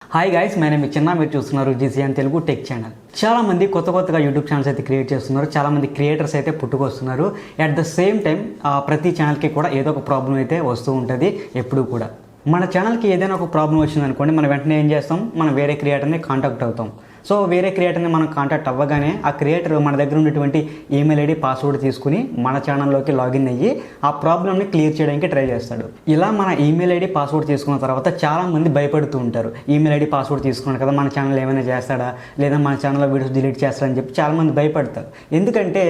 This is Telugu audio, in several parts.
హాయ్ గైస్, మై నేమ్ చిన్న. మీరు చూస్తున్నారు జీసీఎన్ తెలుగు టెక్ ఛానల్. చాలా మంది కొత్తగా యూట్యూబ్ ఛానల్స్ అయితే క్రియేట్ చేస్తున్నారు. చాలా మంది క్రియేటర్స్ అయితే పుట్టుకొస్తున్నారు. అట్ ద సేమ్ టైం ప్రతి ఛానల్కి కూడా ఏదో ఒక ప్రాబ్లం అయితే వస్తూ ఉంటుంది. ఎప్పుడు కూడా మన ఛానల్కి ఏదైనా ఒక ప్రాబ్లం వచ్చిందనుకోండి, మనం వెంటనే ఏం చేస్తాం, మనం వేరే క్రియేటర్ని కాంటాక్ట్ అవుతాం. సో వేరే క్రియేటర్ని మనం కాంటాక్ట్ అవ్వగానే ఆ క్రియేటర్ మన దగ్గర ఉన్నటువంటి ఈమెయిల్ ఐడి పాస్వర్డ్ తీసుకుని మన ఛానల్లోకి లాగిన్ అయ్యి ఆ ప్రాబ్లమ్ని క్లియర్ చేయడానికి ట్రై చేస్తాడు. ఇలా మన ఈమెయిల్ ఐడి పాస్వర్డ్ తీసుకున్న తర్వాత చాలామంది భయపడుతూ ఉంటారు. ఈమెయిల్ ఐడి పాస్వర్డ్ తీసుకున్నాడు కదా, మన ఛానల్ ఏమైనా చేస్తాడా, లేదా మన ఛానల్లో వీడియోస్ డిలీట్ చేస్తాడని చెప్పి చాలామంది భయపడతారు. ఎందుకంటే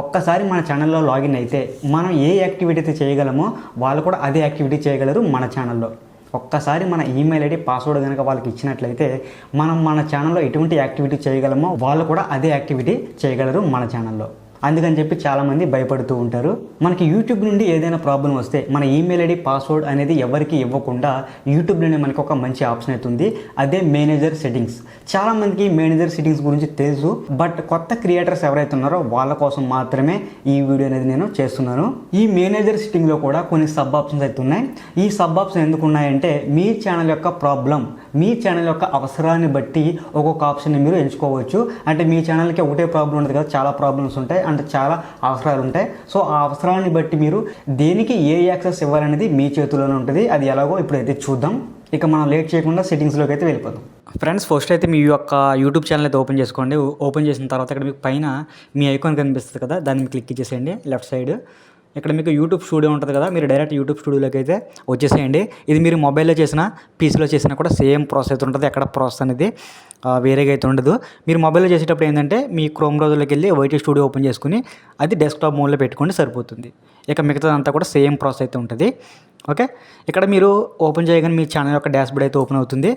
ఒక్కసారి మన ఛానల్లో లాగిన్ అయితే మనం ఏ యాక్టివిటీ అయితే చేయగలమో వాళ్ళు కూడా అదే యాక్టివిటీ చేయగలరు మన ఛానల్లో. ఒక్కసారి మన ఈమెయిల్ ఐడి పాస్వర్డ్ కనుక వాళ్ళకి ఇచ్చినట్లయితే మనం మన ఛానల్లో ఎటువంటి యాక్టివిటీ చేయగలమో వాళ్ళు కూడా అదే యాక్టివిటీ చేయగలరు మన ఛానల్లో. అందుకని చెప్పి చాలామంది భయపడుతూ ఉంటారు. మనకి యూట్యూబ్ నుండి ఏదైనా ప్రాబ్లం వస్తే మన ఈమెయిల్ ఐడి పాస్వర్డ్ అనేది ఎవరికి ఇవ్వకుండా యూట్యూబ్లోనే మనకి ఒక మంచి ఆప్షన్ అవుతుంది. అదే మేనేజర్ సెట్టింగ్స్. చాలామందికి మేనేజర్ సెట్టింగ్స్ గురించి తెలుసు, బట్ కొత్త క్రియేటర్స్ ఎవరైతే ఉన్నారో వాళ్ళ కోసం మాత్రమే ఈ వీడియో అనేది నేను చేస్తున్నాను. ఈ మేనేజర్ సెట్టింగ్లో కూడా కొన్ని సబ్ ఆప్షన్స్ అయితే ఉన్నాయి. ఈ సబ్ ఆప్షన్ ఎందుకు ఉన్నాయంటే మీ ఛానల్ యొక్క ప్రాబ్లం, మీ ఛానల్ యొక్క అవసరాన్ని బట్టి ఒక్కొక్క ఆప్షన్ని మీరు ఎంచుకోవచ్చు. అంటే మీ ఛానల్కి ఒకటే ప్రాబ్లం ఉండదు కదా, చాలా ప్రాబ్లమ్స్ ఉంటాయి, అంటే చాలా అవసరాలు ఉంటాయి. సో ఆ అవసరాన్ని బట్టి మీరు దేనికి ఏ యాక్సెస్ ఇవ్వాలనేది మీ చేతిలోనే ఉంటుంది. అది ఎలాగో ఇప్పుడైతే చూద్దాం. ఇక మనం లేట్ చేయకుండా సెట్టింగ్స్లోకి అయితే వెళ్ళిపోదాం. ఫ్రెండ్స్, ఫస్ట్ అయితే మీ యొక్క యూట్యూబ్ ఛానల్ అయితే ఓపెన్ చేసుకోండి. ఓపెన్ చేసిన తర్వాత ఇక్కడ మీకు పైన మీ ఐకాన్ కనిపిస్తుంది కదా, దాన్ని క్లిక్ చేసేయండి. లెఫ్ట్ సైడ్ ఇక్కడ మీకు యూట్యూబ్ స్టూడియో ఉంటుంది కదా, మీరు డైరెక్ట్ యూట్యూబ్ స్టూడియోలోకి అయితే వచ్చేసేయండి. ఇది మీరు మొబైల్లో చేసినా పీసీలో చేసినా కూడా సేమ్ ప్రాసెస్ అయితే ఉంటుంది. ఎక్కడ ప్రాసెస్ అనేది వేరేగా అయితే ఉండదు. మీరు మొబైల్లో చేసేటప్పుడు ఏంటంటే మీ క్రోమ్ బ్రౌజర్లోకి వెళ్ళి వైటీ స్టూడియో ఓపెన్ చేసుకుని అది డెస్క్టాప్ మోడ్లో పెట్టుకోండి, సరిపోతుంది. ఇక మిగతాదంతా కూడా సేమ్ ప్రాసెస్ అయితే ఉంటుంది. ఓకే, ఇక్కడ మీరు ఓపెన్ చేయగానే మీ ఛానల్ యొక్క డాష్బోర్డ్ అయితే ఓపెన్ అవుతుంది.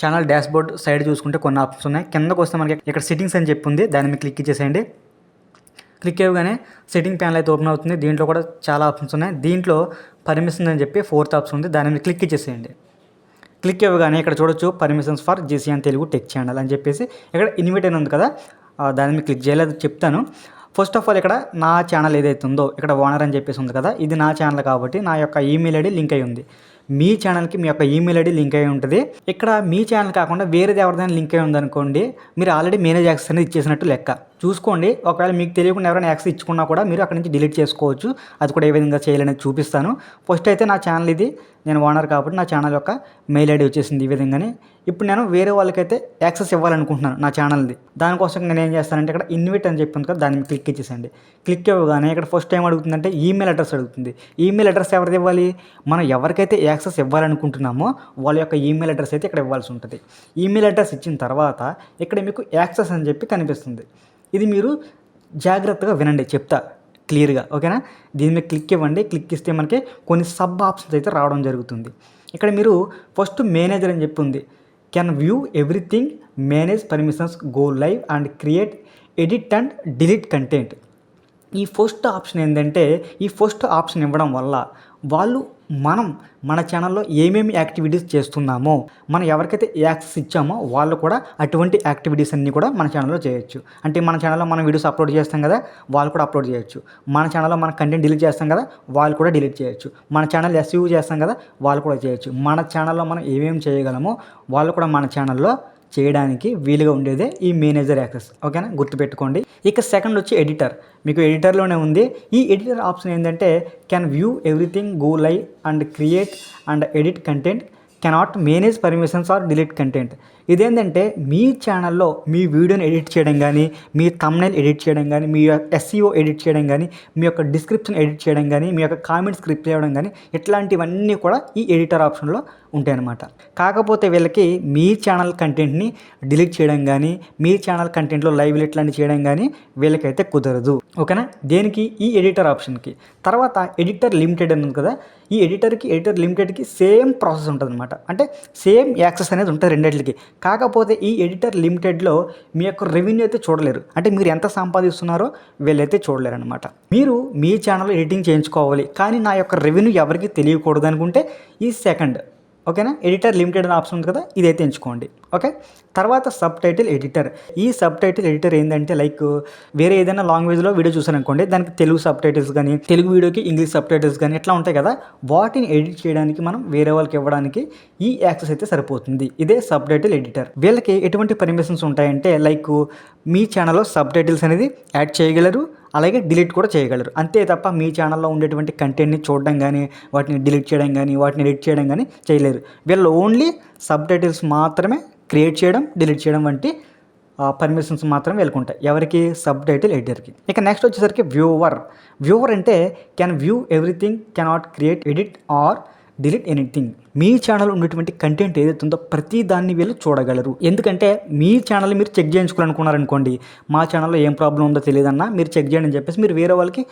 ఛానల్ డాష్బోర్డ్ సైడ్ చూసుకుంటే కొన్ని ఆప్షన్స్ ఉన్నాయి. కిందకు వస్తే మనకి ఇక్కడ సెట్టింగ్స్ అని చెప్పి ఉంది, దాన్ని మీరు క్లిక్ చేసేయండి. క్లిక్ అవ్వగానే సెట్టింగ్ ప్యానల్ అయితే ఓపెన్ అవుతుంది. దీంట్లో కూడా చాలా ఆప్షన్స్ ఉన్నాయి. దీంట్లో పర్మిషన్ అని చెప్పి 4th ఆప్షన్ ఉంది, దాన్ని మీరు క్లిక్ చేసేయండి. క్లిక్ అవ్వగానే ఇక్కడ చూడొచ్చు permissions for GCN Telugu tech channel అని చెప్పేసి ఇక్కడ ఇన్వైట్ అని ఉంది కదా, దాన్ని మీరు క్లిక్ చేయలేదు చెప్తాను. ఫస్ట్ ఆఫ్ ఆల్ ఇక్కడ నా ఛానల్ ఏదైతే ఉందో ఇక్కడ ఓనర్ అని చెప్పేసి ఉంది కదా, ఇది నా ఛానల్ కాబట్టి నా యొక్క ఈమెయిల్ ఐడి లింక్ అయి ఉంది. మీ ఛానల్కి మీ యొక్క ఈమెయిల్ ఐడి లింక్ అయి ఉంటుంది. ఇక్కడ మీ ఛానల్ కాకుండా వేరేది ఎవరిదైనా లింక్ అయి ఉందనుకోండి, మీరు ఆల్రెడీ మేనేజ్ యాక్సెస్ అనేది ఇచ్చేసినట్టు లెక్క. చూసుకోండి, ఒకవేళ మీకు తెలియకుండా ఎవరైనా యాక్సెస్ ఇచ్చుకున్నా కూడా మీరు అక్కడ నుంచి డిలీట్ చేసుకోవచ్చు. అది కూడా ఏ విధంగా చేయాలనేది చూపిస్తాను. ఫస్ట్ అయితే నా ఛానల్ ఇది, నేను ఓనర్ కాబట్టి నా ఛానల్ యొక్క మెయిల్ ఐడి వచ్చేసింది ఈ విధంగానే. ఇప్పుడు నేను వేరే వాళ్ళకైతే యాక్సెస్ ఇవ్వాలనుకుంటున్నాను నా ఛానల్ది. దానికోసం నేను ఏం చేస్తానంటే ఇక్కడ ఇన్వైట్ అని చెప్పింది కదా, దాన్ని క్లిక్ ఇచ్చేసండి. క్లిక్ ఇవ్వగానే ఇక్కడ ఫస్ట్ టైం అడుగుతుందంటే ఈమెయిల్ అడ్రస్ అడుగుతుంది. ఈమెయిల్ అడ్రస్ ఎవరిది ఇవ్వాలి, మనం ఎవరికైతే యాక్సెస్ ఇవ్వాలనుకుంటున్నామో వాళ్ళ యొక్క ఈమెయిల్ అడ్రస్ అయితే ఇక్కడ ఇవ్వాల్సి ఉంటుంది. ఈమెయిల్ అడ్రస్ ఇచ్చిన తర్వాత ఇక్కడ మీకు యాక్సెస్ అని చెప్పి కనిపిస్తుంది. ఇది మీరు జాగ్రత్తగా వినండి, చెప్తా క్లియర్గా, ఓకేనా. దీని మీద క్లిక్ ఇవ్వండి. క్లిక్ ఇస్తే మనకి కొన్ని సబ్ ఆప్షన్స్ అయితే రావడం జరుగుతుంది. ఇక్కడ మీరు ఫస్ట్ మేనేజర్ అని చెప్పి ఉంది. Can view everything, manage permissions, go live and create, edit and delete content. ఈ ఫస్ట్ ఆప్షన్ ఏంటంటే, ఈ ఫస్ట్ ఆప్షన్ ఇవ్వడం వల్ల వాళ్ళు మన ఛానల్లో ఏమేమి యాక్టివిటీస్ చేస్తున్నామో, మనం ఎవరికైతే యాక్సెస్ ఇచ్చామో వాళ్ళు కూడా అటువంటి యాక్టివిటీస్ అన్నీ కూడా మన ఛానల్లో చేయొచ్చు. అంటే మన ఛానల్లో మనం వీడియోస్ అప్లోడ్ చేస్తాం కదా, వాళ్ళు కూడా అప్లోడ్ చేయొచ్చు. మన ఛానల్లో మన కంటెంట్ డిలీట్ చేస్తాం కదా, వాళ్ళు కూడా డిలీట్ చేయొచ్చు. మన ఛానల్ ఎస్యూ చేస్తాం కదా, వాళ్ళు కూడా చేయొచ్చు. మన ఛానల్లో మనం ఏమేమి చేయగలమో వాళ్ళు కూడా మన ఛానల్లో చేయడానికి వీలుగా ఉండేదే ఈ మేనేజర్ యాక్సెస్, ఓకేనా, గుర్తుపెట్టుకోండి. ఇక సెకండ్ వచ్చి ఎడిటర్. మీకు ఎడిటర్లోనే ఉంది. ఈ ఎడిటర్ ఆప్షన్ ఏంటంటే can view everything, go live and create and edit content, cannot manage permissions or delete content. ఇదేంటంటే మీ ఛానల్లో మీ వీడియోని ఎడిట్ చేయడం కానీ, మీ థంబ్నెయిల్ ఎడిట్ చేయడం కానీ, మీ ఎస్ఈఓ ఎడిట్ చేయడం కానీ, మీ యొక్క డిస్క్రిప్షన్ ఎడిట్ చేయడం కానీ, మీ యొక్క కామెంట్ స్క్రిప్ట్ చేయడం కానీ, ఇట్లాంటివన్నీ కూడా ఈ ఎడిటర్ ఆప్షన్లో ఉంటాయన్నమాట. కాకపోతే వీళ్ళకి మీ ఛానల్ కంటెంట్ని డిలీట్ చేయడం కానీ, మీ ఛానల్ కంటెంట్లో లైవ్లు ఇట్లాంటివి చేయడం కానీ వీళ్ళకైతే కుదరదు, ఓకేనా. దేనికి, ఈ ఎడిటర్ ఆప్షన్కి. తర్వాత ఎడిటర్ లిమిటెడ్ అని ఉంది కదా, ఈ ఎడిటర్ లిమిటెడ్కి సేమ్ ప్రాసెస్ ఉంటుంది అనమాట. అంటే సేమ్ యాక్సెస్ అనేది ఉంటుంది రెండింటికి. కాకపోతే ఈ ఎడిటర్ లిమిటెడ్లో మీ యొక్క రెవెన్యూ అయితే చూడలేరు. అంటే మీరు ఎంత సంపాదిస్తున్నారో వీళ్ళైతే చూడలేరు అనమాట. మీరు మీ ఛానల్ ఎడిటింగ్ చేయించుకోవాలి, కానీ నా యొక్క రెవెన్యూ ఎవరికి తెలియకూడదు అనుకుంటే ఈ సెకండ్ ఓకేనా. ఎడిటర్ లిమిటెడ్ అనే ఆప్షన్ ఉంది కదా, ఇదైతే ఎంచుకోండి. ఓకే, తర్వాత సబ్ టైటిల్ ఎడిటర్. ఈ సబ్ టైటిల్ ఎడిటర్ ఏంటంటే లైక్ వేరే ఏదైనా లాంగ్వేజ్లో వీడియో చూసారనుకోండి, దానికి తెలుగు సబ్ టైటిల్స్ కానీ తెలుగు వీడియోకి ఇంగ్లీష్ సబ్ టైటిల్స్ కానీ ఇట్లా ఉంటాయి కదా, వాటిని ఎడిట్ చేయడానికి మనం వేరే వాళ్ళకి ఇవ్వడానికి ఈ యాక్సెస్ అయితే సరిపోతుంది. ఇదే సబ్ టైటిల్ ఎడిటర్. వీళ్ళకి ఎటువంటి పర్మిషన్స్ ఉంటాయంటే లైక్ మీ ఛానల్లో సబ్ టైటిల్స్ అనేది యాడ్ చేయగలరు, అలాగే డిలీట్ కూడా చేయగలరు. అంతే తప్ప మీ ఛానల్లో ఉండేటువంటి కంటెంట్ని చూడడం కానీ వాటిని డిలీట్ చేయడం కానీ వాటిని ఎడిట్ చేయడం కానీ చేయలేరు. వీళ్ళు ఓన్లీ సబ్ టైటిల్స్ మాత్రమే క్రియేట్ చేయడం, డిలీట్ చేయడం వంటి పర్మిషన్స్ మాత్రం వెళ్ళుకుంటాయి. ఎవరికి? సబ్ టైటిల్ ఎడిటర్కి. ఇక నెక్స్ట్ వచ్చేసరికి వ్యూవర్ అంటే can view everything, cannot create, edit or delete anything. మీ ఛానల్ ఉన్నటువంటి కంటెంట్ ఏదైతే ఉందో ప్రతి దాన్ని వీళ్ళు చూడగలరు. ఎందుకంటే మీ ఛానల్ మీరు చెక్ చేయించుకోవాలనుకున్నారనుకోండి, మా ఛానల్లో ఏం ప్రాబ్లం ఉందో తెలియదన్నా మీరు చెక్ చేయండి అని చెప్పేసి మీరు వేరే వాళ్ళకి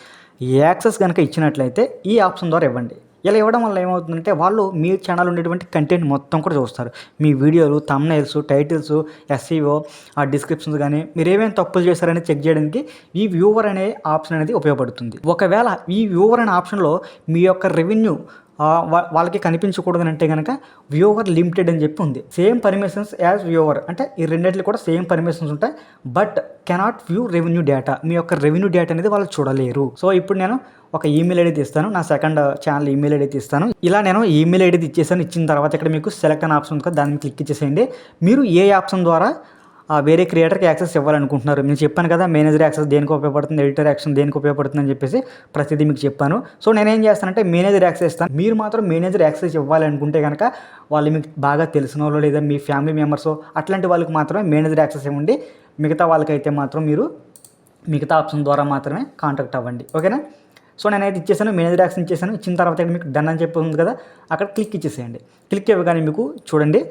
యాక్సెస్ కనుక ఇచ్చినట్లయితే ఈ ఆప్షన్ ద్వారా ఇవ్వండి. ఇలా ఇవ్వడం వల్ల ఏమవుతుందంటే వాళ్ళు మీ ఛానల్ ఉండేటువంటి కంటెంట్ మొత్తం కూడా చూస్తారు. మీ వీడియోలు, థంబ్నెయిల్స్, టైటిల్స్, ఎస్ఈఓ, ఆ డిస్క్రిప్షన్స్ కానీ మీరు ఏమేమి తప్పులు చేశారని చెక్ చేయడానికి ఈ వ్యూవర్ అనే ఆప్షన్ అనేది ఉపయోగపడుతుంది. ఒకవేళ ఈ వ్యూవర్ అనే ఆప్షన్లో మీ యొక్క రెవెన్యూ వాళ్ళకి కనిపించకూడదని అంటే కనుక వ్యూవర్ లిమిటెడ్ అని చెప్పి ఉంది. సేమ్ పర్మిషన్స్ యాజ్ వ్యూవర్, అంటే ఈ రెండింటిలో కూడా సేమ్ పర్మిషన్స్ ఉంటాయి. But cannot view revenue data, మీ యొక్క రెవెన్యూ డేటా అనేది వాళ్ళు చూడలేరు. సో ఇప్పుడు నేను ఒక ఈమెయిల్ ఐడి తీస్తాను, నా సెకండ్ ఛానల్ ఈమెయిల్ ఐడి తీస్తాను. ఇలా నేను ఈమెయిల్ ఐడి ఇచ్చేసాను. ఇచ్చిన తర్వాత ఇక్కడ మీకు సెలెక్ట్ అనే ఆప్షన్ ఉంది కదా, దాన్ని క్లిక్ ఇచ్చేసేయండి. మీరు ఏ ఆప్షన్ ద్వారా వేరే క్రియేటర్కి యాక్సెస్ ఇవ్వాలనుకుంటున్నారు. నేను చెప్పాను కదా మేనేజర్ యాక్సెస్ దేనికి ఉపయోగపడుతుంది, ఎడిటర్ యాక్సెస్ దేనికి ఉపయోగపడుతుంది అని చెప్పేసి ప్రతిదీ మీకు చెప్పాను. సో నేనేం చేస్తానంటే మేనేజర్ యాక్సెస్ ఇస్తాను. మీరు మాత్రం మేనేజర్ యాక్సెస్ ఇవ్వాలనుకుంటే కనుక వాళ్ళు మీకు బాగా తెలిసిన వాళ్ళు లేదా మీ ఫ్యామిలీ మెంబర్స్ అట్లాంటి వాళ్ళకి మాత్రమే మేనేజర్ యాక్సెస్ ఇవ్వండి. మిగతా వాళ్ళకైతే మాత్రం మీరు మిగతా ఆప్షన్ ద్వారా మాత్రమే కాంటాక్ట్ అవ్వండి. ఓకేనా. సో నేనైతే ఇచ్చేసాను, మేనేజర్ యాక్సెస్ ఇచ్చేసాను. ఇచ్చిన తర్వాత మీకు డన్ అని చెప్పి ఉంది కదా, అక్కడ క్లిక్ ఇచ్చేసేయండి. క్లిక్ ఇవ్వగానే మీకు చూడండి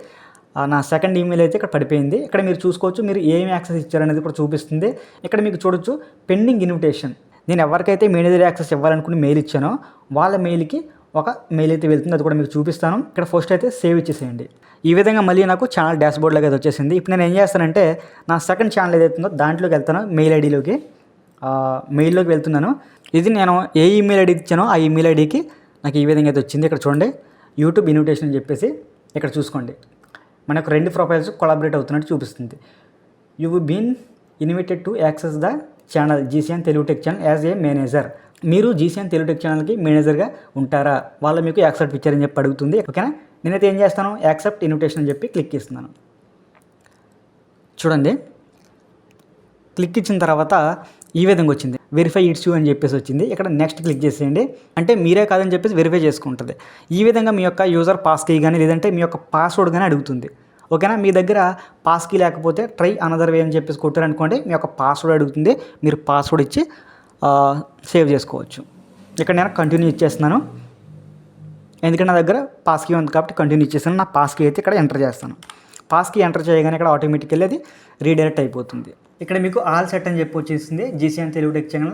నా సెకండ్ ఈమెయిల్ అయితే ఇక్కడ పడిపోయింది. ఇక్కడ మీరు చూసుకోవచ్చు మీరు ఏమి యాక్సెస్ ఇచ్చారనేది కూడా చూపిస్తుంది. ఇక్కడ మీకు చూడొచ్చు పెండింగ్ ఇన్విటేషన్. నేను ఎవరికైతే మేనేజర్ యాక్సెస్ ఇవ్వాలనుకుని మెయిల్ ఇచ్చానో వాళ్ళ మెయిల్కి ఒక మెయిల్ అయితే వెళ్తుంది, అది కూడా మీకు చూపిస్తాను. ఇక్కడ ఫస్ట్ అయితే సేవ్ ఇచ్చేసేయండి. ఈ విధంగా మళ్ళీ నాకు ఛానల్ డాష్ బోర్డ్ లాగా అయితే వచ్చేసింది. ఇప్పుడు నేను ఏం చేస్తానంటే నా సెకండ్ ఛానల్ ఏదైతే ఉందో దాంట్లోకి వెళ్తాను, మెయిల్ ఐడిలోకి మెయిల్లోకి వెళ్తున్నాను. ఇది నేను ఏ ఈమెయిల్ ఐడి ఇచ్చానో ఆ ఈమెయిల్ ఐడికి నాకు ఈ విధంగా అయితే వచ్చింది. ఇక్కడ చూడండి యూట్యూబ్ ఇన్విటేషన్ అని చెప్పేసి ఇక్కడ చూసుకోండి మనకు 2 ప్రొఫైల్స్ కొలాబరేట్ అవుతున్నట్టు చూపిస్తుంది. You been invited to access the channel GCN Telugu tech channel as a manager. మీరు జీసీఎన్ తెలుగు టెక్ ఛానల్కి మేనేజర్గా ఉంటారా, వాళ్ళు మీకు యాక్సెప్ట్ ఇచ్చారని చెప్పి అడుగుతుంది. ఓకేనా. నేనైతే ఏం చేస్తాను, యాక్సెప్ట్ ఇన్విటేషన్ అని చెప్పి క్లిక్ ఇస్తున్నాను. చూడండి క్లిక్ ఇచ్చిన తర్వాత ఈ విధంగా వచ్చింది, వెరిఫై ఇట్స్ యూ అని చెప్పేసి వచ్చింది. ఇక్కడ నెక్స్ట్ క్లిక్ చేసేయండి. అంటే మీరే కాదని చెప్పేసి వెరిఫై చేసుకుంటుంది. ఈ విధంగా మీ యొక్క యూజర్ పాస్ కీ కానీ లేదంటే మీ యొక్క పాస్వర్డ్ కానీ అడుగుతుంది. ఓకేనా. మీ దగ్గర పాస్ కీ లేకపోతే ట్రై అనదర్ వే అని చెప్పేసి కొట్టారనుకోండి, మీ యొక్క పాస్వర్డ్ అడుగుతుంది. మీరు పాస్వర్డ్ ఇచ్చి సేవ్ చేసుకోవచ్చు. ఇక్కడ నేను కంటిన్యూ ఇచ్చేస్తున్నాను, ఎందుకంటే నా దగ్గర పాస్ కీ ఉంది కాబట్టి కంటిన్యూ ఇచ్చేస్తాను. నా పాస్ కీ అయితే ఇక్కడ ఎంటర్ చేస్తాను. పాస్ కీ ఎంటర్ చేయగానే ఇక్కడ ఆటోమేటికల్లీ అది రీడైరెక్ట్ అయిపోతుంది. ఇక్కడ మీకు ఆల్ సెట్ అని చెప్పి వచ్చేసింది. GCN Telugu tech channel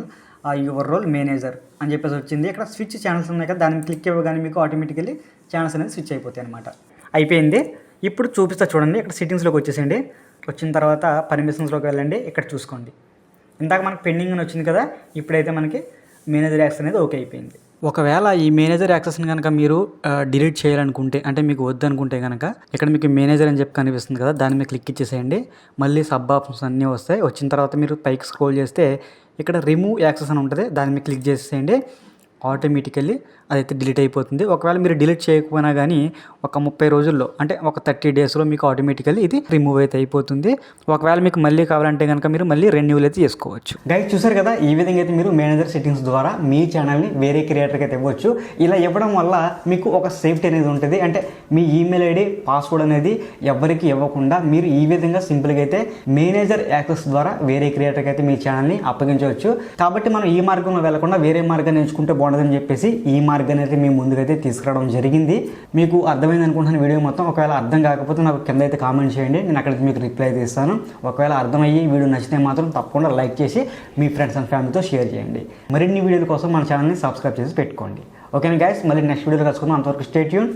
your role manager అని చెప్పేసి వచ్చింది. ఇక్కడ స్విచ్ ఛానల్స్ ఉన్నాయి కదా, దాన్ని క్లిక్ ఇవ్వగానే మీకు ఆటోమేటికల్లీ ఛానల్స్ అనేది స్విచ్ అయిపోతాయి అనమాట. అయిపోయింది. ఇప్పుడు చూపిస్తా చూడండి. ఇక్కడ సెట్టింగ్స్లోకి వచ్చేసేయండి. వచ్చిన తర్వాత పర్మిషన్స్లోకి వెళ్ళండి. ఇక్కడ చూసుకోండి. ఇందాక మనకి పెండింగ్ అని వచ్చింది కదా, ఇప్పుడైతే మనకి మేనేజర్ యాక్సెస్ అనేది ఓకే అయిపోయింది. ఒకవేళ ఈ మేనేజర్ యాక్సెస్ని కనుక మీరు డిలీట్ చేయాలనుకుంటే, అంటే మీకు వద్దనుకుంటే కనుక ఇక్కడ మీకు మేనేజర్ అని చెప్పి కనిపిస్తుంది కదా, దాన్ని మీరు క్లిక్ ఇచ్చేసేయండి. మళ్ళీ సబ్ ఆప్షన్స్ అన్నీ వస్తాయి. వచ్చిన తర్వాత మీరు పైకి స్క్రోల్ చేస్తే ఇక్కడ రిమూవ్ యాక్సెస్ అని ఉంటుంది, దాన్ని మీరు క్లిక్ చేసేయండి. ఆటోమేటికల్లీ అదైతే డిలీట్ అయిపోతుంది. ఒకవేళ మీరు డిలీట్ చేయకపోయినా కానీ ఒక 30 రోజుల్లో అంటే ఒక 30 డేస్లో మీకు ఆటోమేటికల్లీ ఇది రిమూవ్ అయితే అయిపోతుంది. ఒకవేళ మీకు మళ్ళీ కావాలంటే కనుక మీరు మళ్ళీ రెన్యూవల్ అయితే చేసుకోవచ్చు. గైస్ చూసారు కదా, ఈ విధంగా అయితే మీరు మేనేజర్ సెట్టింగ్స్ ద్వారా మీ ఛానల్ని వేరే క్రియేటర్కి అయితే ఇవ్వచ్చు. ఇలా ఇవ్వడం వల్ల మీకు ఒక సేఫ్టీ అనేది ఉంటుంది. అంటే మీ ఈమెయిల్ ఐడి పాస్వర్డ్ అనేది ఎవరికి ఇవ్వకుండా మీరు ఈ విధంగా సింపుల్గా అయితే మేనేజర్ యాక్సెస్ ద్వారా వేరే క్రియేటర్కి అయితే మీ ఛానల్ని అప్పగించవచ్చు. కాబట్టి మనం ఈ మార్గంలో వెళ్లకుండా వేరే మార్గాన్ని ఎంచుకుంటే బాగుంటుందని చెప్పేసి ఈ మార్గాన్ని అయితే మీ ముందుకైతే తీసుకురావడం జరిగింది. మీకు అర్థమైంది అనుకుంటున్నాను వీడియో మొత్తం. ఒకవేళ అర్థం కాకపోతే నాకు కింద అయితే కామెంట్ చేయండి, నేను అక్కడికి మీకు రిప్లై అయితే ఇస్తాను. ఒకవేళ అర్థమయ్యి వీడియో నచ్చితే మాత్రం తప్పకుండా లైక్ చేసి మీ ఫ్రెండ్స్ అండ్ ఫ్యామిలీతో షేర్ చేయండి. మరిన్ని వీడియోల కోసం మన ఛానల్ని సబ్స్క్రైబ్ చేసి పెట్టుకోండి. ఓకేనా గైస్, మళ్ళీ నెక్స్ట్ వీడియోలో కలుసుకుందాం. అంతవరకు స్టే ట్యూన్,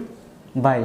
బాయ్.